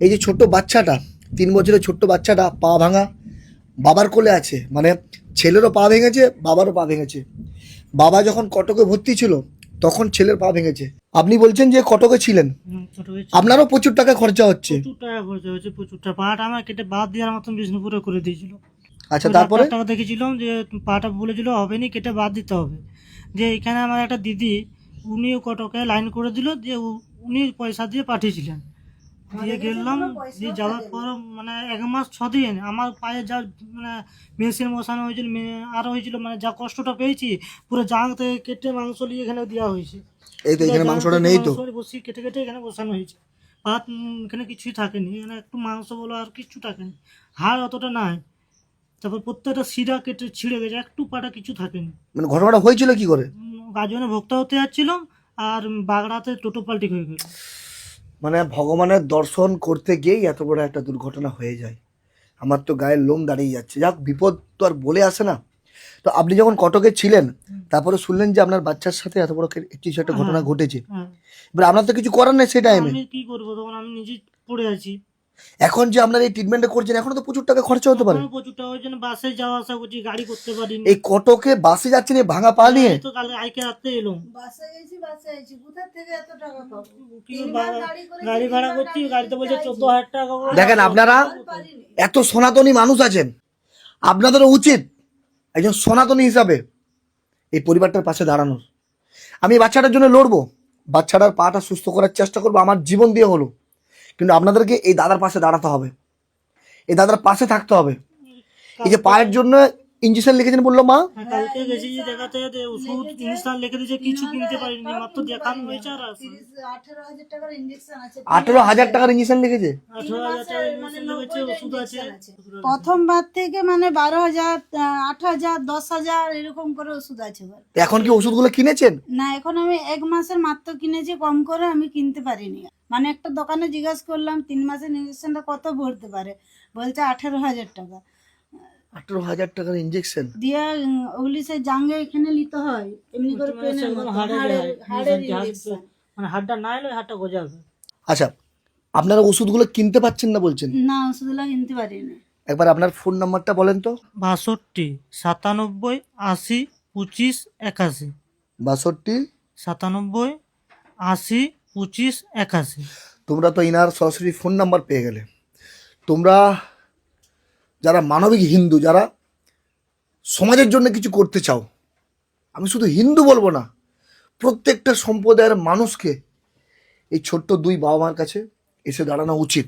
এই যে ছোট্ট বাচ্চাটা, 3 বছরের ছোট্ট বাচ্চাটা পা ভাঙা, বাবার কোলে আছে, মানে ছেলেরও পা ভেঙেছে, বাবারও পা ভেঙেছে। বাবা যখন কটকে ভর্তি ছিল তখন ছেলের পা ভেঙেছে। আপনি বলছেন যে কটকে ছিলেন, ছোট হয়েছে, আপনারও প্রচুর টাকা খরচা হচ্ছে। প্রচুর টাকা খরচা হয়েছে, প্রচুর টাকা। পাটা আমার কেটে বাদ দেওয়ার মতন বিষ্ণুপুরে করে দিয়েছিল। আচ্ছা, ওই তারপরে? ডাক্তারটাকে দেখেছিলাম যে পাটা বলেছিল হবে নি, কেটে বাদ দিতে হবে। যে এখানে আমার একটা দিদি, উনিও কটকে লাইন করে দিল, যে উনি পয়সা দিয়ে পাঠিয়েছিলেন। দিয়ে গেলাম, দিয়ে যাওয়ার পর মানে 1 মাস 6 দিন আমার পায়ে যা মানে মেশিন বসানো হয়েছিল, আরও হয়েছিল, মানে যা কষ্টটা পেয়েছি, পুরো জাঁঘ থেকে কেটে মাংস নিয়ে এখানে দেওয়া হয়েছে। এই তো এখানে মাংসটা নেই তো। বসিয়ে কেটে কেটে এখানে বসানো হয়েছে। ভাত এখানে কিছুই থাকেনি, এখানে একটু মাংস বলো আর কিছু থাকেনি, হাড় অতটা নাই। তারপর প্রত্যেকটা শিরা কেটে ছিঁড়ে গেছে, একটু পাটা কিছু থাকেনি। মানে ঘটনাটা হয়েছিল কি করে? গাজনে ভোক্তা হতে যাচ্ছিলাম, আর বাগড়াতে টোটো পাল্টি হয়ে গেল। মানে ভগবানের দর্শন করতে গিয়েই এত বড় একটা দুর্ঘটনা হয়ে যায়। আমার তো গায়ের লোম দাঁড়িয়ে যাচ্ছে। যাক, বিপদ তো আর বলে আসে না। তো আপনি যখন কটকে ছিলেন, তারপরে শুনলেন যে আপনার বাচ্চার সাথে এত বড় কিছু একটা ঘটনা ঘটেছে। হ্যাঁ, এবার আপনার তো কিছু করার নেই সেই টাইমে। আমি কি করবো, তখন আমি নিজে পড়ে আছি। এখন যে আপনার এই ট্রিটমেন্টটা করছেন, এখনো তো প্রচুর টাকা খরচা হতে পারে। এখনো প্রচুর টাকা হয়েছে না, বাসে যাওয়া আসা করছি, গাড়ি করতে পারিনি। এই কটকে বাসে যাচ্ছেন এই ভাঙা পা নিয়ে? এই তো কালে আইকে রাখতে এলাম, বাসে গেছি কোথা থেকে এত টাকা পাবো? কি গাড়ি ভাড়া করছি, গাড়িতে বলছে 14,000 টাকা করে। দেখেন, আপনারা পারিনি। এত সনাতনী মানুষ আছেন, আপনাদেরও উচিত একজন সনাতনী হিসাবে এই পরিবারটার পাশে দাঁড়ানোর। আমি এই বাচ্চাটার জন্য লড়বো, বাচ্চাটার পাটা সুস্থ করার চেষ্টা করবো, আমার জীবন দিয়ে হলো। কিন্তু আপনাদেরকে এই দাদার পাশে দাঁড়াতে হবে, এই দাদার পাশে থাকতে হবে। এই যে পায়ের জন্য ইঞ্জেকশন লিখেছেন বললো মা, কালকে গেছি যে দেখাতে, যে ওষুধ ইনস্টান লিখে দিয়েছে, কিছু কিনতে পারিনি, মাত্র দেখানো হয়েছে। আর 18,000 টাকার ইঞ্জেকশন আছে। 18,000 টাকার ইঞ্জেকশন লিখেছে। 18,000 টাকা ইনস্টান লিখেছে, ওষুধ আছে। প্রথমবার থেকে মানে 12,000, 8,000, 10,000 এরকম করে ওষুধ আছে ওর। তো এখন কি ওষুধগুলো কিনেছেন? না, এখন আমি 1 মাসের মাত্র কিনেছি, কম করে আমি কিনতে পারিনি। মানে একটা দোকানে জিজ্ঞাসা করলাম 3 মাসের ইঞ্জেকশনটা কত ভরতে পারে, বলছে 18,000 টাকা। 18,000 টাকার ইঞ্জেকশন দিয়ে ওগুলি সে জাঙ্গে এখানে নিতে হয়, এমনি করে পেনের মতো, হাড়ের ইঞ্জেকশন। মানে হাড়টা না এলে হাড়টা গজাবে। আচ্ছা, আপনারা ওষুধগুলো কিনতে পাচ্ছেন না বলছেন? না, ওষুধগুলো কিনতে পারিনি। একবার আপনার ফোন নাম্বারটা বলেন তো। 62 97 80 25 81। 62। 97 80 25 81। তোমরা তো ইনার সরাসরি ফোন নাম্বার পেয়ে গেলে। তোমরা যারা মানবিক হিন্দু, যারা সমাজের জন্য কিছু করতে চাও, আমি শুধু হিন্দু বলবো না, প্রত্যেকটা সম্প্রদায়ের মানুষকে এই ছোট্ট দুই বাবা মার কাছে এসে দাঁড়ানো উচিত।